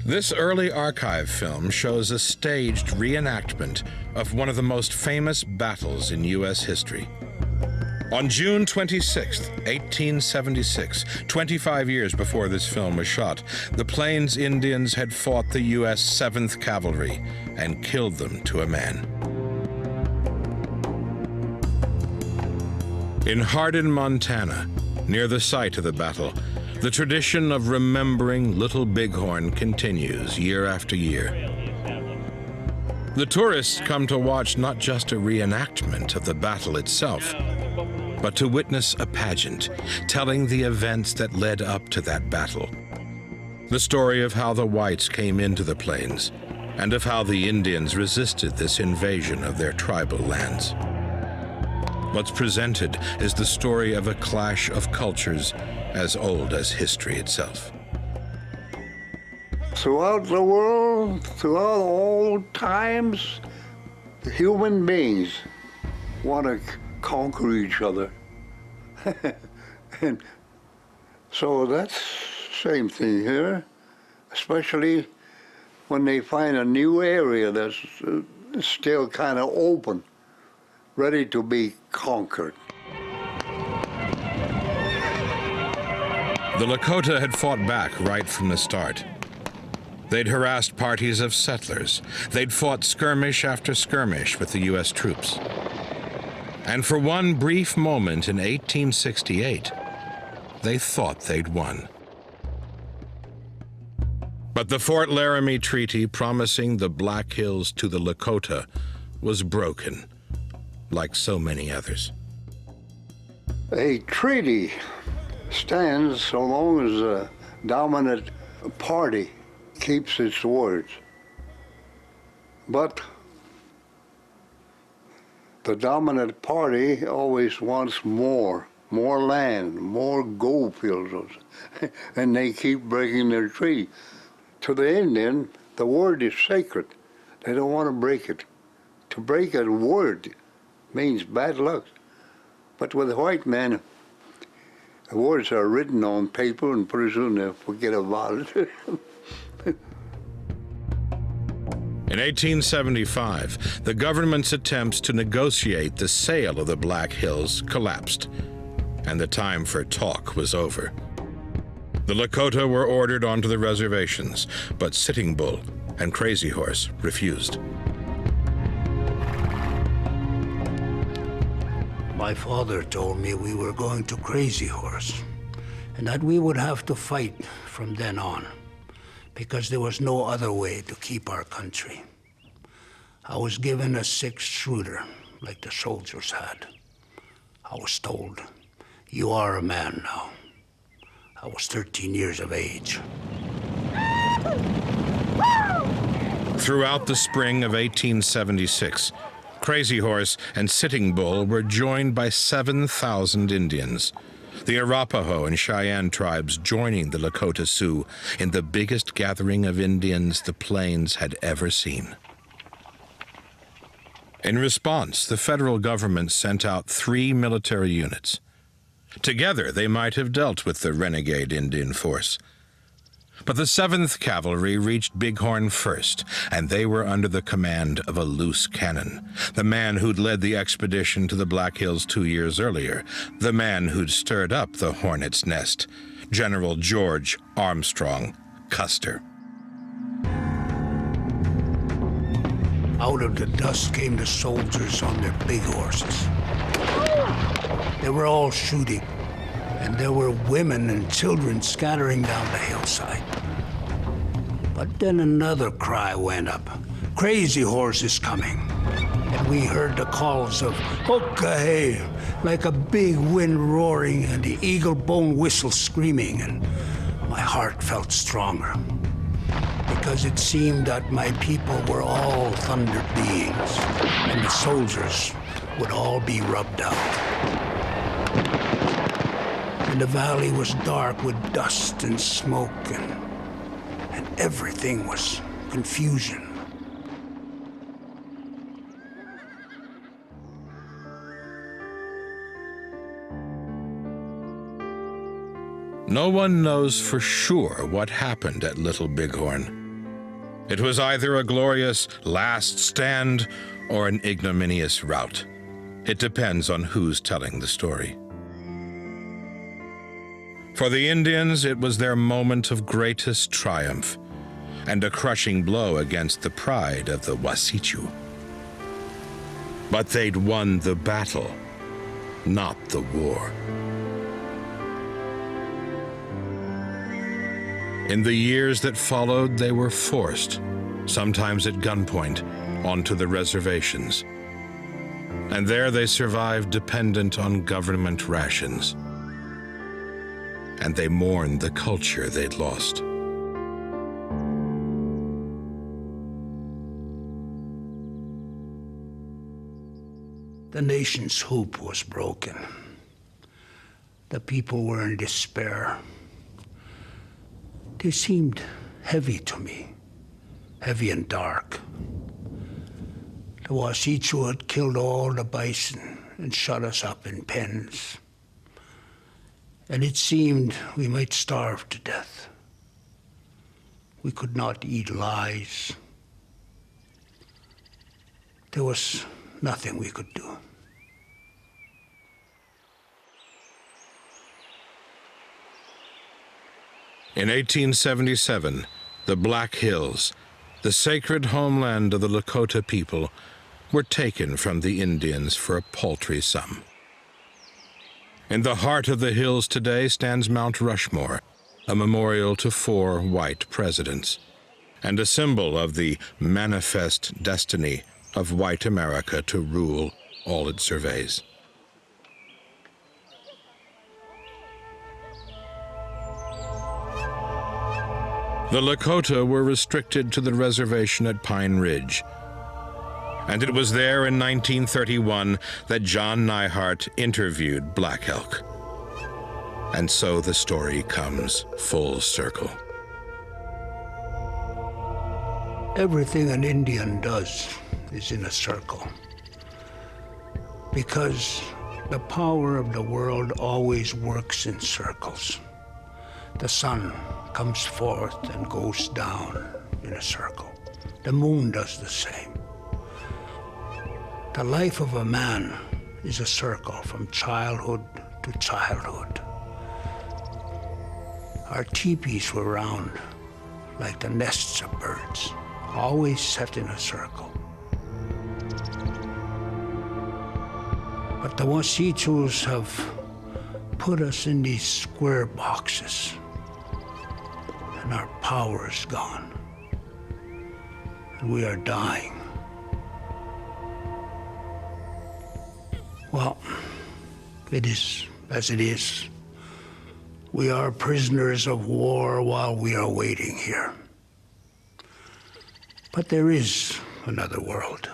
This early archive film shows a staged reenactment of one of the most famous battles in U.S. history. On June 26, 1876, 25 years before this film was shot, the Plains Indians had fought the U.S. 7th Cavalry and killed them to a man. In Hardin, Montana, near the site of the battle, the tradition of remembering Little Bighorn continues year after year. The tourists come to watch not just a reenactment of the battle itself, but to witness a pageant telling the events that led up to that battle. The story of how the whites came into the plains and of how the Indians resisted this invasion of their tribal lands. What's presented is the story of a clash of cultures as old as history itself. Throughout the world, throughout all times, human beings want to conquer each other. And so that's the same thing here, especially when they find a new area that's still kind of open, ready to be conquered. The Lakota had fought back right from the start. They'd harassed parties of settlers. They'd fought skirmish after skirmish with the U.S. troops. And for one brief moment in 1868, they thought they'd won. But the Fort Laramie Treaty promising the Black Hills to the Lakota was broken, like so many others. A treaty stands so long as the dominant party keeps its words. But the dominant party always wants more land, more gold fields, and they keep breaking their treaty. To the Indian, the word is sacred. They don't want to break it. To break a word means bad luck. But with the white man, the words are written on paper and pretty soon they forget about it. In 1875, the government's attempts to negotiate the sale of the Black Hills collapsed, and the time for talk was over. The Lakota were ordered onto the reservations, but Sitting Bull and Crazy Horse refused. My father told me we were going to Crazy Horse, and that we would have to fight from then on, because there was no other way to keep our country. I was given a 6-shooter, like the soldiers had. I was told, "You are a man now." I was 13 years of age. Throughout the spring of 1876, Crazy Horse and Sitting Bull were joined by 7,000 Indians, the Arapaho and Cheyenne tribes joining the Lakota Sioux in the biggest gathering of Indians the Plains had ever seen. In response, the federal government sent out 3 military units. Together, they might have dealt with the renegade Indian force. But the 7th Cavalry reached Bighorn first, and they were under the command of a loose cannon, the man who'd led the expedition to the Black Hills 2 years earlier, the man who'd stirred up the hornet's nest, General George Armstrong Custer. Out of the dust came the soldiers on their big horses. They were all shooting, and there were women and children scattering down the hillside. But then another cry went up. "Crazy Horse is coming." And we heard the calls of "Hooka-hey," like a big wind roaring and the eagle bone whistle screaming, and my heart felt stronger, because it seemed that my people were all thunder beings, and the soldiers would all be rubbed out. And the valley was dark with dust and smoke, and everything was confusion. No one knows for sure what happened at Little Bighorn. It was either a glorious last stand or an ignominious rout. It depends on who's telling the story. For the Indians, it was their moment of greatest triumph and a crushing blow against the pride of the Wasichu. But they'd won the battle, not the war. In the years that followed, they were forced, sometimes at gunpoint, onto the reservations. And there they survived dependent on government rations. And they mourned the culture they'd lost. The nation's hope was broken. The people were in despair. They seemed heavy to me, heavy and dark. The Wasichu had killed all the bison and shut us up in pens. And it seemed we might starve to death. We could not eat lies. There was nothing we could do. In 1877, the Black Hills, the sacred homeland of the Lakota people, were taken from the Indians for a paltry sum. In the heart of the hills today stands Mount Rushmore, a memorial to 4 white presidents, and a symbol of the manifest destiny of white America to rule all it surveys. The Lakota were restricted to the reservation at Pine Ridge, and it was there in 1931 that John Neihardt interviewed Black Elk. And so the story comes full circle. Everything an Indian does is in a circle, because the power of the world always works in circles. The sun comes forth and goes down in a circle. The moon does the same. The life of a man is a circle from childhood to childhood. Our teepees were round like the nests of birds, always set in a circle. But the Wasichus have put us in these square boxes, and our power is gone, and we are dying. Well, it is as it is. We are prisoners of war while we are waiting here. But there is another world.